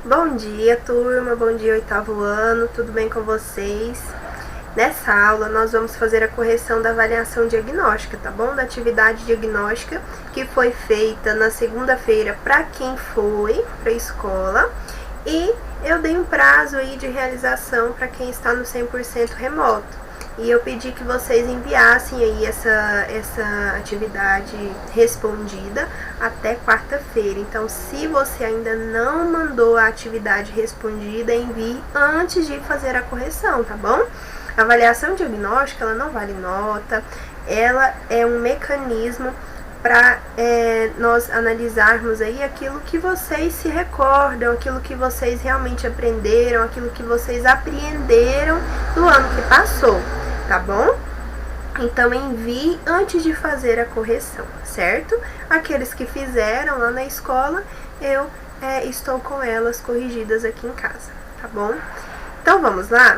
Bom dia, turma, bom dia, oitavo ano, tudo bem com vocês? Nessa aula, nós vamos fazer a correção da avaliação diagnóstica, tá bom? Da atividade diagnóstica que foi feita na segunda-feira para quem foi para a escola e eu dei um prazo aí de realização para quem está no 100% remoto. E eu pedi que vocês enviassem aí essa atividade respondida até quarta-feira. Então, se você ainda não mandou a atividade respondida, envie antes de fazer a correção, tá bom? A avaliação diagnóstica, ela não vale nota, ela é um mecanismo para nós analisarmos aí aquilo que vocês se recordam, aquilo que vocês realmente aprenderam, aquilo que vocês apreenderam do ano que passou. Tá bom? Então, envie antes de fazer a correção, certo? Aqueles que fizeram lá na escola, eu estou com elas corrigidas aqui em casa, tá bom? Então, vamos lá?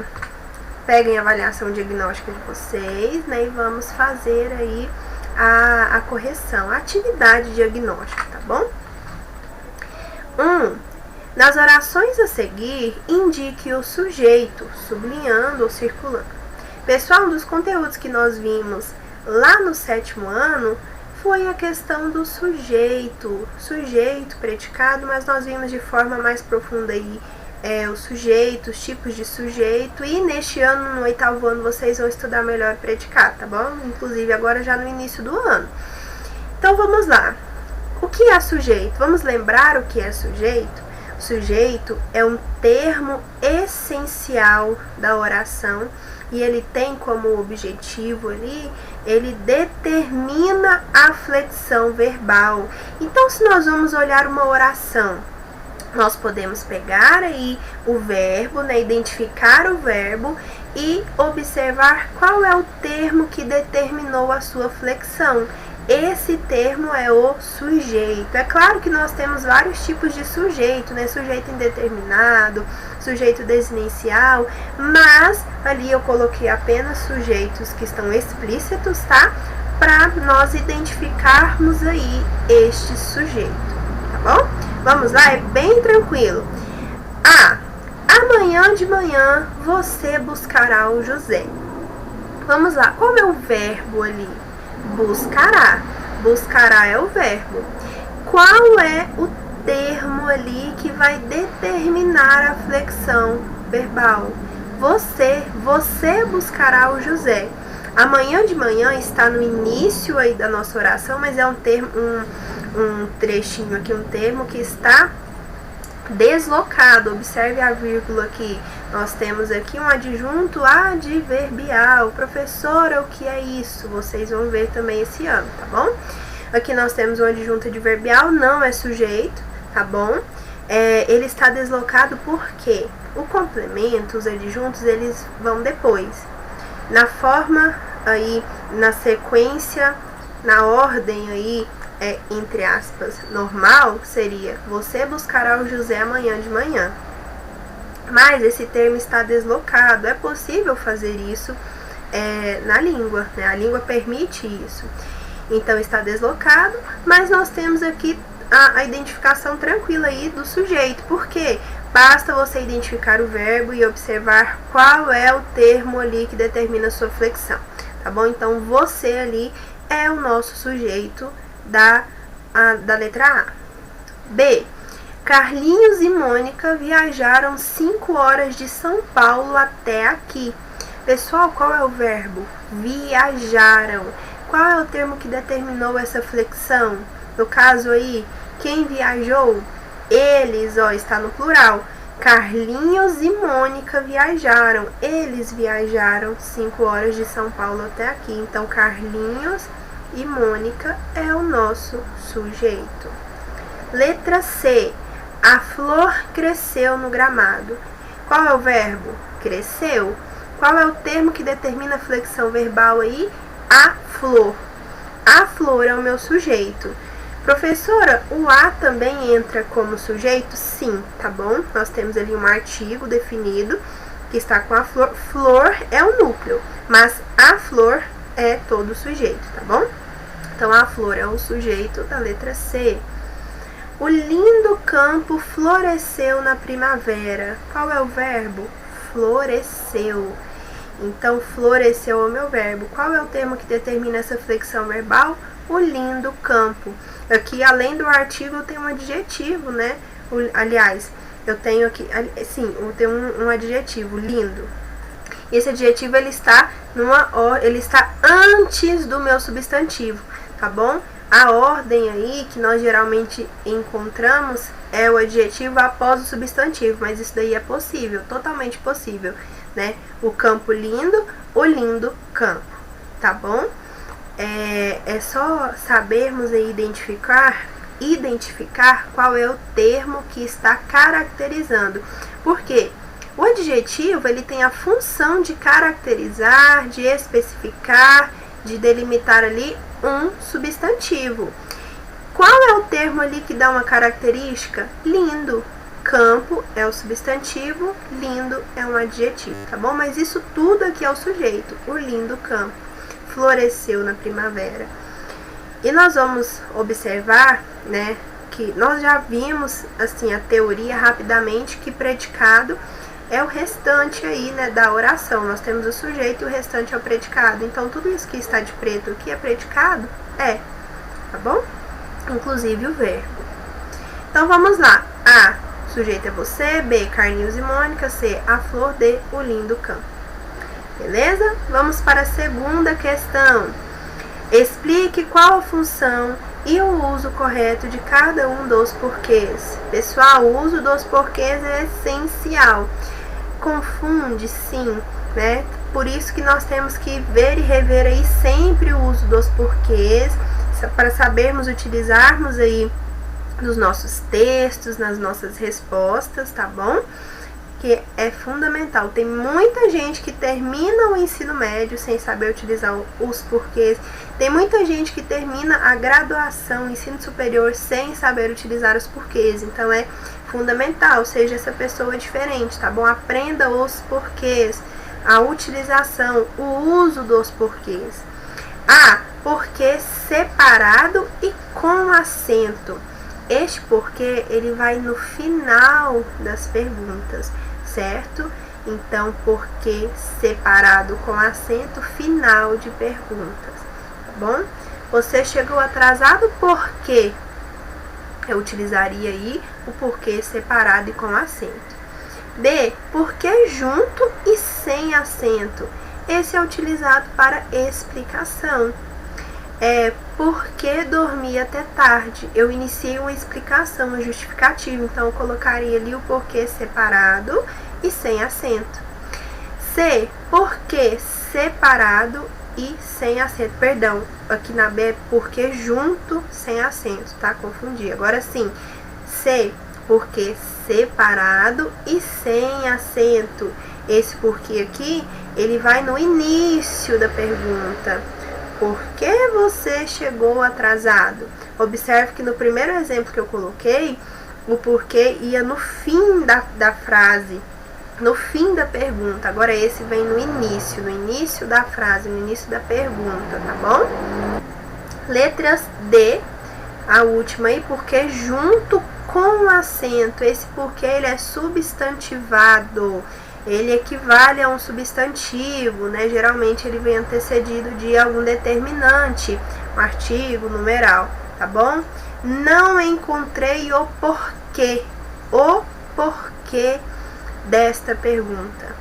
Peguem a avaliação diagnóstica de vocês, né? E vamos fazer aí a correção, a atividade diagnóstica, tá bom? Nas orações a seguir, indique o sujeito, sublinhando ou circulando. Pessoal, um dos conteúdos que nós vimos lá no 7º ano foi a questão do sujeito, predicado, mas nós vimos de forma mais profunda aí o sujeito, os tipos de sujeito, e neste ano, no 8º ano, vocês vão estudar melhor o predicado, tá bom? Inclusive agora já no início do ano. Então vamos lá. O que é sujeito? Vamos lembrar o que é sujeito? Sujeito é um termo essencial da oração e ele tem como objetivo ali, ele determina a flexão verbal. Então, se nós vamos olhar uma oração, nós podemos pegar aí o verbo, né, identificar o verbo e observar qual é o termo que determinou a sua flexão. Esse termo é o sujeito. É claro que nós temos vários tipos de sujeito, né? Sujeito indeterminado, sujeito desinencial, mas ali eu coloquei apenas sujeitos que estão explícitos, tá? Para nós identificarmos aí este sujeito, tá bom? Vamos lá, é bem tranquilo. Amanhã de manhã você buscará o José. Vamos lá, qual é o verbo ali? Buscará. Buscará é o verbo. Qual é o termo ali que vai determinar a flexão verbal? Você buscará o José. Amanhã de manhã está no início aí da nossa oração, mas é um termo, um trechinho aqui, um termo que está deslocado. Observe a vírgula aqui. Nós temos aqui um adjunto adverbial. Professora, o que é isso? Vocês vão ver também esse ano, tá bom? Aqui nós temos um adjunto adverbial, não é sujeito, tá bom? Ele está deslocado porque o complemento, os adjuntos, eles vão depois. Na forma aí, na sequência, na ordem aí, entre aspas, normal, seria você buscará o José amanhã de manhã. Mas esse termo está deslocado. É possível fazer isso na língua, né? A língua permite isso. Então está deslocado, mas nós temos aqui a identificação tranquila aí do sujeito. Por quê? Basta você identificar o verbo e observar qual é o termo ali que determina a sua flexão, tá bom? Então você ali é o nosso sujeito da letra A. B. Carlinhos e Mônica viajaram 5 horas de São Paulo até aqui. Pessoal, qual é o verbo? Viajaram. Qual é o termo que determinou essa flexão? No caso aí, quem viajou? Eles, está no plural. Carlinhos e Mônica viajaram. Eles viajaram 5 horas de São Paulo até aqui. Então, Carlinhos e Mônica é o nosso sujeito. Letra C. A flor cresceu no gramado. Qual é o verbo? Cresceu. Qual é o termo que determina a flexão verbal aí? A flor. A flor é o meu sujeito. Professora, o a também entra como sujeito? Sim, tá bom? Nós temos ali um artigo definido que está com a flor. Flor é o núcleo, mas a flor é todo o sujeito, tá bom? Então, a flor é o sujeito da letra C. O lindo campo floresceu na primavera. Qual é o verbo? Floresceu. Então, floresceu é o meu verbo. Qual é o termo que determina essa flexão verbal? O lindo campo. Aqui, além do artigo, eu tenho um adjetivo, né? Aliás, eu tenho aqui, sim, eu tenho um adjetivo, lindo. Esse adjetivo, ele está antes do meu substantivo, tá bom? A ordem aí que nós geralmente encontramos é o adjetivo após o substantivo, mas isso daí é possível, totalmente possível, né? O campo lindo, o lindo campo, tá bom? É só sabermos aí identificar qual é o termo que está caracterizando. Por quê? O adjetivo, ele tem a função de caracterizar, de especificar, de delimitar ali um substantivo. Qual é o termo ali que dá uma característica? Lindo. Campo é o substantivo, lindo é um adjetivo, tá bom? Mas isso tudo aqui é o sujeito, o lindo campo. Floresceu na primavera. E nós vamos observar, né, que nós já vimos, assim, a teoria rapidamente, que predicado é o restante aí, né, da oração. Nós temos o sujeito e o restante é o predicado. Então, tudo isso que está de preto aqui é predicado? Tá bom? Inclusive o verbo. Então, vamos lá. A, sujeito é você. B, Carlinhos e Mônica. C, a flor. D, o lindo campo. Beleza? Vamos para a segunda questão. Explique qual a função e o uso correto de cada um dos porquês. Pessoal, o uso dos porquês é essencial. Confunde, sim, né? Por isso que nós temos que ver e rever aí sempre o uso dos porquês, para sabermos utilizarmos aí nos nossos textos, nas nossas respostas, tá bom? Que é fundamental. Tem muita gente que termina o ensino médio sem saber utilizar os porquês. Tem muita gente que termina a graduação, o ensino superior, sem saber utilizar os porquês. Então, é fundamental, seja essa pessoa diferente, tá bom? Aprenda os porquês, a utilização, o uso dos porquês. A, porquê separado e com acento. Este porquê, ele vai no final das perguntas, certo? Então, porquê separado com acento, final de perguntas, tá bom? Você chegou atrasado, por quê? Eu utilizaria aí o porquê separado e com acento. B, porquê junto e sem acento. Esse é utilizado para explicação. Porque dormi até tarde. Eu iniciei uma explicação, uma justificativa. Então, eu colocaria ali o porquê separado e sem acento. C, porquê separado e sem acento. Perdão, aqui na B é porquê junto, sem acento, tá? Confundi. Agora sim, C, porquê separado e sem acento. Esse porquê aqui, ele vai no início da pergunta. Por que você chegou atrasado? Observe que no primeiro exemplo que eu coloquei, o porquê ia no fim da frase, no fim da pergunta. Agora esse vem no início da frase, no início da pergunta, tá bom? Letras D, a última aí, porque junto com acento. Esse porquê, ele é substantivado. Ele equivale a um substantivo, né? Geralmente ele vem antecedido de algum determinante, um artigo, numeral, tá bom? Não encontrei o porquê desta pergunta.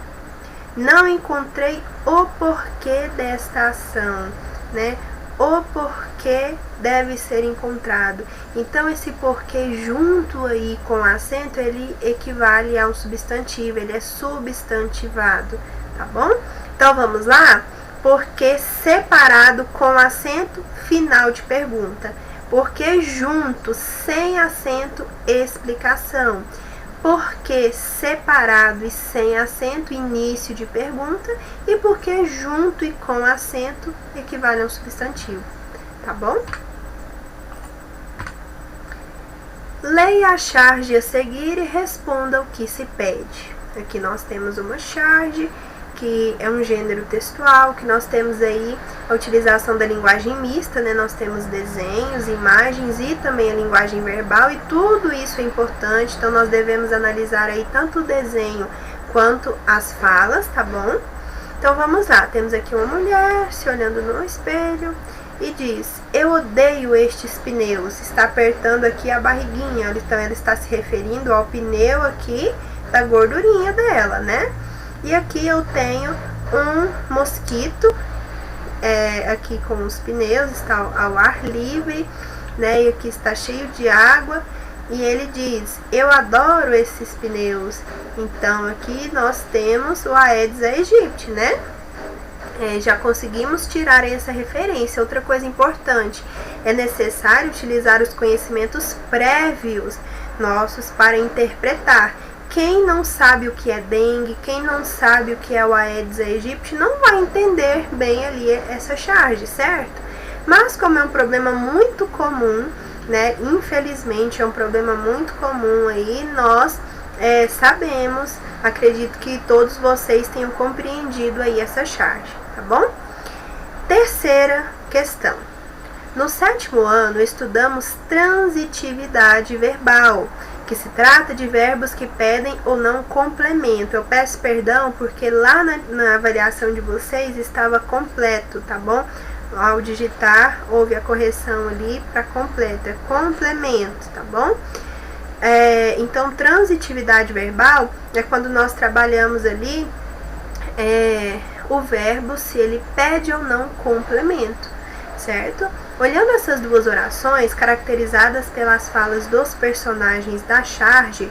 Não encontrei o porquê desta ação, né? O porquê deve ser encontrado. Então, esse porquê junto aí com acento, ele equivale a um substantivo, ele é substantivado, tá bom? Então, vamos lá? Porquê separado com acento, final de pergunta. Porquê junto, sem acento, explicação. Porquê separado e sem acento, início de pergunta. E porquê junto e com acento equivale a um substantivo, tá bom? Leia a charge a seguir e responda o que se pede. Aqui nós temos uma charge que é um gênero textual, que nós temos aí a utilização da linguagem mista, né? Nós temos desenhos, imagens e também a linguagem verbal, e tudo isso é importante, então nós devemos analisar aí tanto o desenho quanto as falas, tá bom? Então vamos lá, temos aqui uma mulher se olhando no espelho e diz: eu odeio estes pneus. Está apertando aqui a barriguinha, então ela está se referindo ao pneu aqui da gordurinha dela, né? E aqui eu tenho um mosquito aqui com os pneus, está ao ar livre, né? E aqui está cheio de água. E ele diz: eu adoro esses pneus. Então aqui nós temos o Aedes aegypti, né? Já conseguimos tirar essa referência. Outra coisa importante, é necessário utilizar os conhecimentos prévios nossos para interpretar. Quem não sabe o que é dengue, quem não sabe o que é o Aedes aegypti, não vai entender bem ali essa charge, certo? Mas como é um problema muito comum, né, infelizmente é um problema muito comum aí, nós sabemos, acredito que todos vocês tenham compreendido aí essa charge, tá bom? Terceira questão. No 7º ano, estudamos transitividade verbal, que se trata de verbos que pedem ou não complemento. Eu peço perdão porque lá na avaliação de vocês estava completo, tá bom? Ao digitar, houve a correção ali para completo, é complemento, tá bom? Então, transitividade verbal é quando nós trabalhamos ali o verbo, se ele pede ou não complemento, certo? Olhando essas duas orações, caracterizadas pelas falas dos personagens da charge,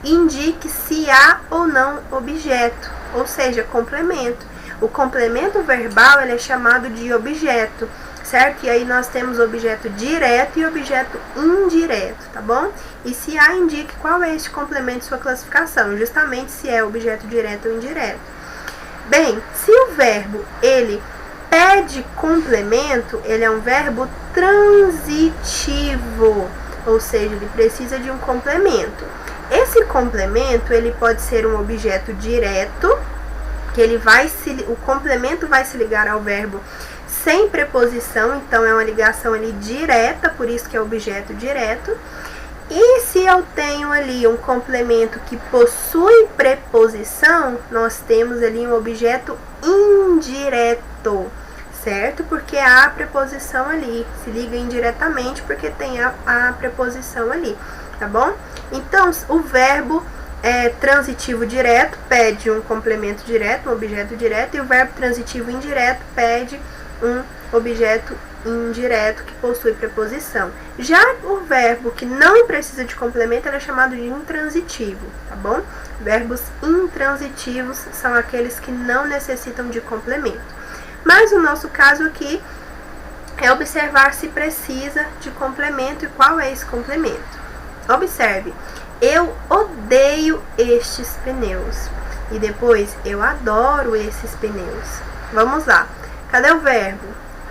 indique se há ou não objeto, ou seja, complemento. O complemento verbal ele é chamado de objeto, certo? E aí nós temos objeto direto e objeto indireto, tá bom? E se há, indique qual é este complemento de sua classificação, justamente se é objeto direto ou indireto. Bem, se o verbo ele pede complemento, ele é um verbo transitivo, ou seja, ele precisa de um complemento. Esse complemento ele pode ser um objeto direto, que o complemento vai se ligar ao verbo sem preposição, então é uma ligação ali direta, por isso que é objeto direto. E se eu tenho ali um complemento que possui preposição, nós temos ali um objeto indireto, certo? Porque há a preposição ali, se liga indiretamente porque tem a preposição ali, tá bom? Então, o verbo transitivo direto pede um complemento direto, um objeto direto, e o verbo transitivo indireto pede um objeto indireto que possui preposição. Já o verbo que não precisa de complemento, ele é chamado de intransitivo, tá bom? Verbos intransitivos são aqueles que não necessitam de complemento. Mas o nosso caso aqui é observar se precisa de complemento e qual é esse complemento. Observe: eu odeio estes pneus. E depois, eu adoro esses pneus. Vamos lá. Cadê o verbo?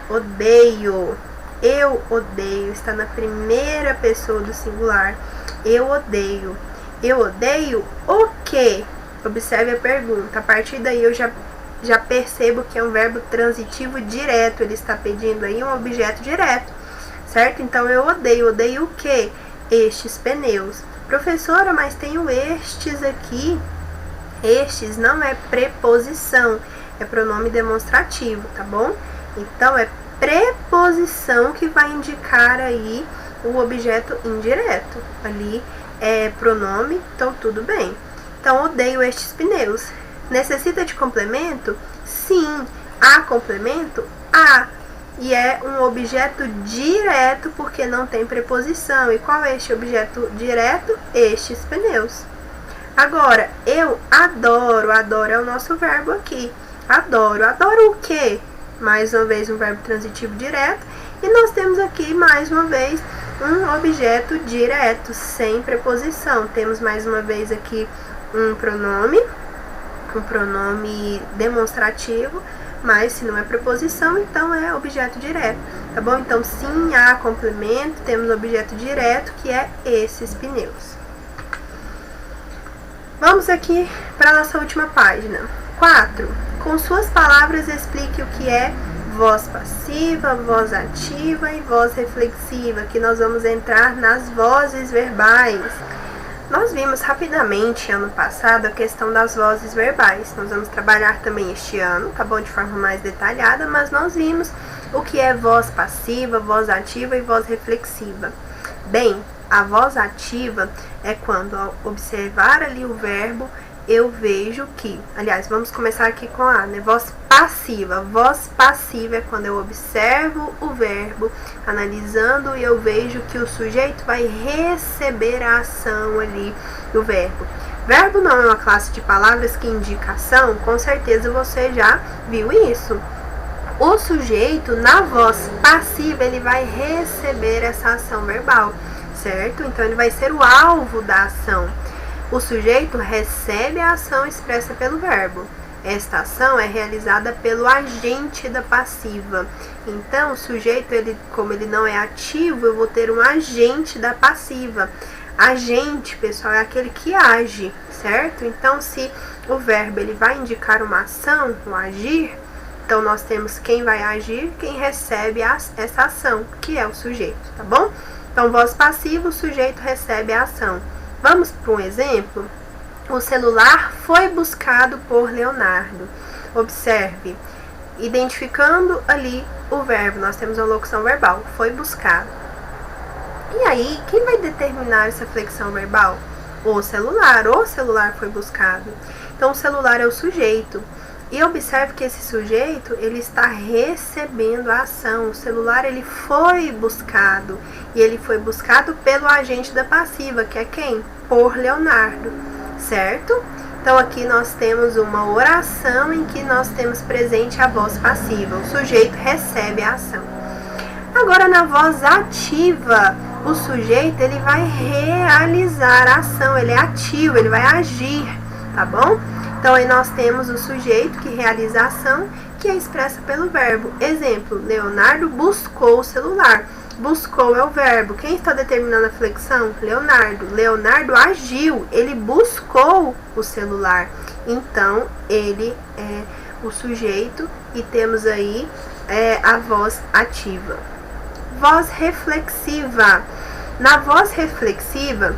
Odeio. Eu odeio. Está na primeira pessoa do singular. Eu odeio. Eu odeio o quê? Observe a pergunta. A partir daí eu já percebo que é um verbo transitivo direto. Ele está pedindo aí um objeto direto, certo? Então, eu odeio. Odeio o quê? Estes pneus. Professora, mas tem o estes aqui. Estes não é preposição, é pronome demonstrativo, tá bom? Então, é preposição que vai indicar aí o objeto indireto. Ali é pronome, então tudo bem. Então, odeio estes pneus. Necessita de complemento? Sim. Há complemento? Há. E é um objeto direto porque não tem preposição. E qual é este objeto direto? Estes pneus. Agora, eu adoro. Adoro é o nosso verbo aqui. Adoro. Adoro o quê? Mais uma vez um verbo transitivo direto. E nós temos aqui, mais uma vez, um objeto direto, sem preposição. Temos mais uma vez aqui um pronome demonstrativo. Mas se não é preposição, então é objeto direto, tá bom? Então, sim, há complemento, temos objeto direto, que é esses pneus. Vamos aqui para a nossa última página. 4. Com suas palavras, explique o que é voz passiva, voz ativa e voz reflexiva, que nós vamos entrar nas vozes verbais. Nós vimos rapidamente ano passado a questão das vozes verbais. Nós vamos trabalhar também este ano, tá bom? De forma mais detalhada, mas nós vimos o que é voz passiva, voz ativa e voz reflexiva. Bem, a voz ativa é quando, ao observar ali o verbo, eu vejo que, aliás, vamos começar aqui com a, né? Voz passiva. Voz passiva é quando eu observo o verbo, analisando, e eu vejo que o sujeito vai receber a ação ali do verbo. Verbo não é uma classe de palavras que indica ação, com certeza você já viu isso. O sujeito, na voz passiva, ele vai receber essa ação verbal, certo? Então, ele vai ser o alvo da ação. O sujeito recebe a ação expressa pelo verbo. Esta ação é realizada pelo agente da passiva. Então, o sujeito, como ele não é ativo, eu vou ter um agente da passiva. Agente, pessoal, é aquele que age, certo? Então, se o verbo ele vai indicar uma ação, um agir, então nós temos quem vai agir, quem recebe essa ação, que é o sujeito, tá bom? Então, voz passiva, o sujeito recebe a ação. Vamos para um exemplo? O celular foi buscado por Leonardo. Observe, identificando ali o verbo, nós temos uma locução verbal, foi buscado. E aí, quem vai determinar essa flexão verbal? O celular foi buscado. Então, o celular é o sujeito. E observe que esse sujeito, ele está recebendo a ação. O celular, ele foi buscado. E ele foi buscado pelo agente da passiva, que é quem? Por Leonardo, certo? Então, aqui nós temos uma oração em que nós temos presente a voz passiva. O sujeito recebe a ação. Agora, na voz ativa, o sujeito, ele vai realizar a ação. Ele é ativo, ele vai agir, tá bom? Então, aí nós temos o sujeito que realiza a ação, que é expressa pelo verbo. Exemplo, Leonardo buscou o celular. Buscou é o verbo. Quem está determinando a flexão? Leonardo. Leonardo agiu, ele buscou o celular. Então, ele é o sujeito e temos aí a voz ativa. Voz reflexiva. Na voz reflexiva,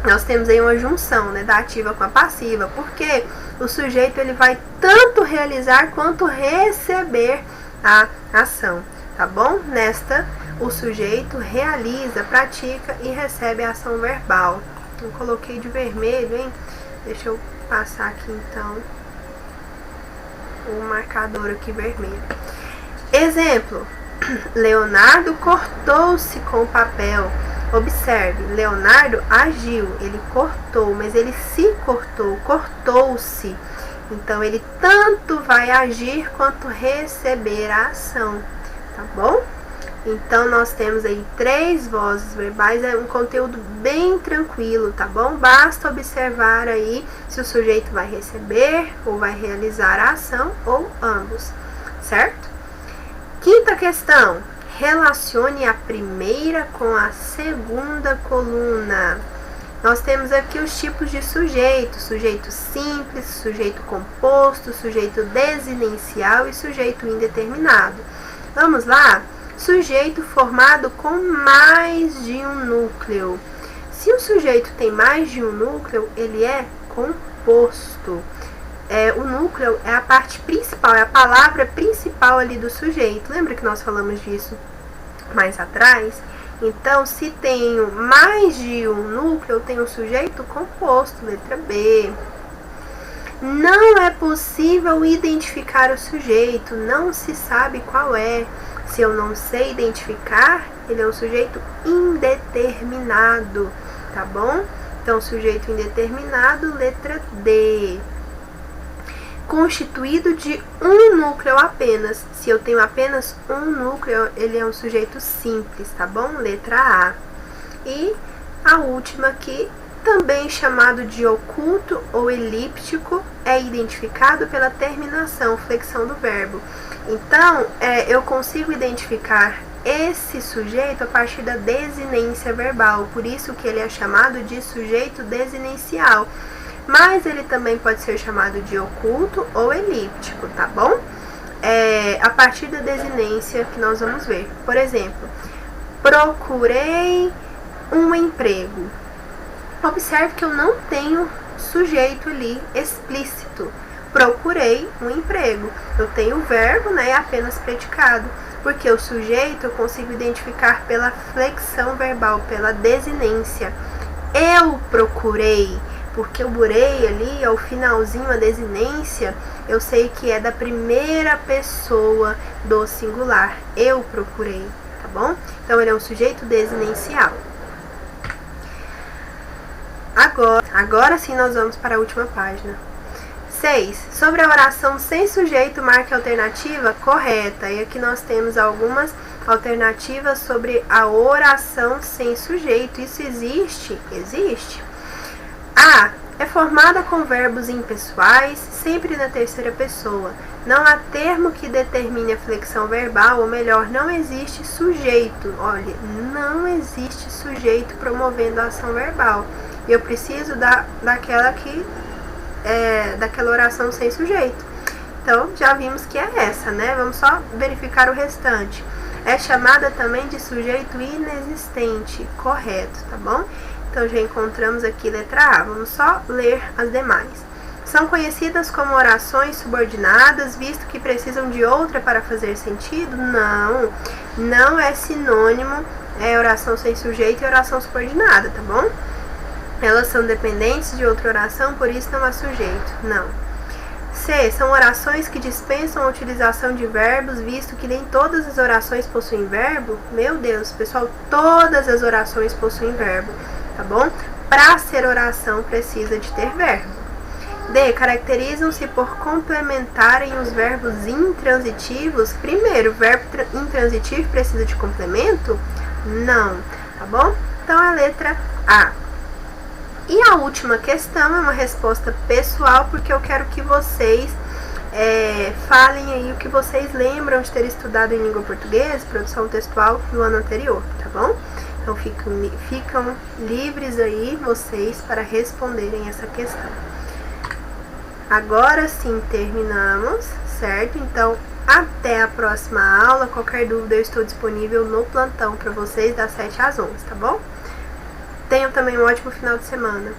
nós temos aí uma junção, né, da ativa com a passiva, porque o sujeito ele vai tanto realizar quanto receber a ação, tá bom? Nesta, o sujeito realiza, pratica e recebe a ação verbal. Eu coloquei de vermelho, hein? Deixa eu passar aqui então o marcador aqui vermelho. Exemplo, Leonardo cortou-se com o papel. Observe, Leonardo agiu, ele cortou, mas ele se cortou, cortou-se. Então, ele tanto vai agir quanto receber a ação, tá bom? Então, nós temos aí 3 vozes verbais, é um conteúdo bem tranquilo, tá bom? Basta observar aí se o sujeito vai receber ou vai realizar a ação ou ambos, certo? Quinta questão. Relacione a primeira com a segunda coluna. Nós temos aqui os tipos de sujeito: sujeito simples, sujeito composto, sujeito desinencial e sujeito indeterminado. Vamos lá? Sujeito formado com mais de um núcleo. Se o sujeito tem mais de um núcleo, ele é composto. O núcleo é a parte principal, é a palavra principal ali do sujeito. Lembra que nós falamos disso mais atrás? Então, se tenho mais de um núcleo, eu tenho um sujeito composto, letra B. Não é possível identificar o sujeito, não se sabe qual é. Se eu não sei identificar, ele é um sujeito indeterminado, tá bom? Então, sujeito indeterminado, letra D. Constituído de um núcleo apenas. Se eu tenho apenas um núcleo, ele é um sujeito simples, tá bom? Letra A. E a última aqui, também chamado de oculto ou elíptico, é identificado pela terminação, flexão do verbo. Então, eu consigo identificar esse sujeito a partir da desinência verbal, por isso que ele é chamado de sujeito desinencial. mas ele também pode ser chamado de oculto ou elíptico, tá bom? A partir da desinência que nós vamos ver. Por exemplo, procurei um emprego. Observe que eu não tenho sujeito ali explícito. Procurei um emprego. Eu tenho o verbo, né, apenas predicado, porque o sujeito eu consigo identificar pela flexão verbal, pela desinência. Eu procurei, porque o burei ali, ao finalzinho, a desinência, eu sei que é da primeira pessoa do singular. Eu procurei, tá bom? Então, ele é um sujeito desinencial. Agora sim nós vamos para a última página. 6. Sobre a oração sem sujeito, marque a alternativa correta. E aqui nós temos algumas alternativas sobre a oração sem sujeito. Isso existe? Existe. A. É formada com verbos impessoais, sempre na terceira pessoa. Não há termo que determine a flexão verbal, ou melhor, não existe sujeito. Olha, não existe sujeito promovendo a ação verbal. E eu preciso daquela oração sem sujeito. Então, já vimos que é essa, né? Vamos só verificar o restante. É chamada também de sujeito inexistente, correto, tá bom? Então, já encontramos aqui letra A. Vamos só ler as demais. São conhecidas como orações subordinadas, visto que precisam de outra para fazer sentido? Não, não é sinônimo oração sem sujeito e oração subordinada, tá bom? Elas são dependentes de outra oração, por isso não há sujeito. Não. C. São orações que dispensam a utilização de verbos, visto que nem todas as orações possuem verbo. Meu Deus, pessoal, todas as orações possuem verbo, tá bom? Para ser oração, precisa de ter verbo. D. Caracterizam-se por complementarem os verbos intransitivos. Primeiro, o verbo intransitivo precisa de complemento? Não, tá bom? Então, a letra A. E a última questão é uma resposta pessoal, porque eu quero que vocês falem aí o que vocês lembram de ter estudado em língua portuguesa, produção textual, no ano anterior, tá bom? Então ficam livres aí vocês para responderem essa questão. Agora sim terminamos, certo? Então até a próxima aula. Qualquer dúvida eu estou disponível no plantão para vocês das 7 às 11, tá bom? Tenham também um ótimo final de semana.